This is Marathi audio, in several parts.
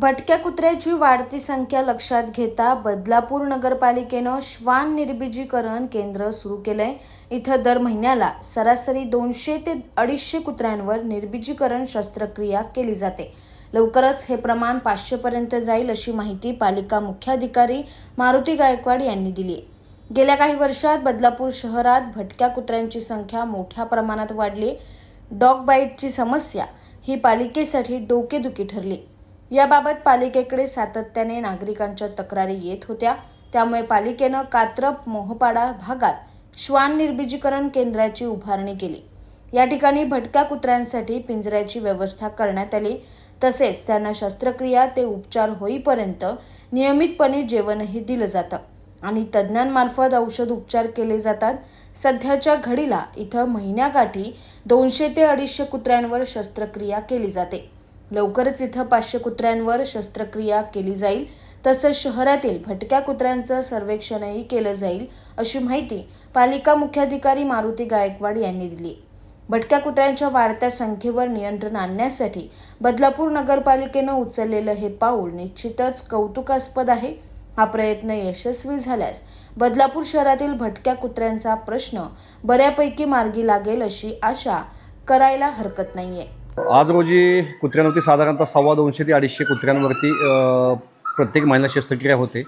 भटक्या कुत्र्याची वाढती संख्या लक्षात घेता बदलापूर नगरपालिकेनं श्वान निर्बीजीकरण केंद्र सुरू केलंय। इथं दर महिन्याला सरासरी 200 ते 250 कुत्र्यांवर निर्बीजीकरण शस्त्रक्रिया केली जाते। लवकरच हे प्रमाण 500 पर्यंत जाईल अशी माहिती पालिका मुख्याधिकारी मारुती गायकवाड यांनी दिली। गेल्या काही वर्षात बदलापूर शहरात भटक्या कुत्र्यांची संख्या मोठ्या प्रमाणात वाढली। डॉग बाईटची समस्या ही पालिकेसाठी डोकेदुखी ठरली। याबाबत पालिकेकडे सातत्याने नागरिकांच्या तक्रारी येत होत्या। त्यामुळे पालिकेनं कात्रप मोहपाडा भागात श्वान निर्बीजीकरण केंद्राची उभारणी केली। या ठिकाणी भटक्या कुत्र्यांसाठी पिंजऱ्याची व्यवस्था करण्यात आली। तसेच त्यांना शस्त्रक्रिया ते उपचार होईपर्यंत नियमितपणे जेवणही दिलं जातं आणि तज्ज्ञांमार्फत औषध उपचार केले जातात। सध्याच्या घडीला इथं महिन्याकाठी 200 ते 250 कुत्र्यांवर शस्त्रक्रिया केली जाते। लवकरच इथं 500 कुत्र्यांवर शस्त्रक्रिया केली जाईल। तसंच शहरातील भटक्या कुत्र्यांचं सर्वेक्षणही केलं जाईल अशी माहिती पालिका मुख्याधिकारी मारुती गायकवाड यांनी दिली। भटक्या कुत्र्यांच्या वाढत्या संख्येवर नियंत्रण आणण्यासाठी बदलापूर नगरपालिकेनं उचललेलं हे पाऊल निश्चितच कौतुकास्पद आहे। हा प्रयत्न यशस्वी झाल्यास बदलापूर शहरातील भटक्या कुत्र्यांचा प्रश्न बऱ्यापैकी मार्गी लागेल अशी आशा करायला हरकत नाहीये। आज रोजी कुत्र्यांवरती साधारणतः 250 ते 250 कुत्र्यांवरती प्रत्येक महिन्यात शस्त्रक्रिया होते।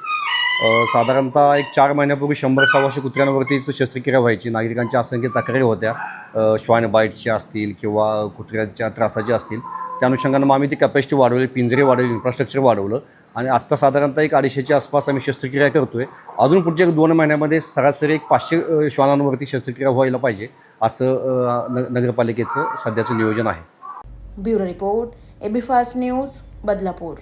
साधारणतः एक 4 महिन्यापूर्वी 100-125 कुत्र्यांवरतीच शस्त्रक्रिया व्हायची। नागरिकांच्या असंख्य तक्रारी होत्या, श्वान बाईटच्या असतील किंवा कुत्र्यांच्या त्रासाच्या असतील। त्या अनुषंगानं आम्ही ती कॅपॅसिटी वाढवली, पिंजरे वाढवले, इन्फ्रास्ट्रक्चर वाढवलं आणि आत्ता साधारणतः एक 250च्या आसपास आम्ही शस्त्रक्रिया करतोय। अजून पुढच्या 2 महिन्यामध्ये सरासरी एक 500 श्वानांवरती शस्त्रक्रिया व्हायला पाहिजे असं नगरपालिकेचं सध्याचं नियोजन आहे। Bureau report, AB fast news, Badlapur.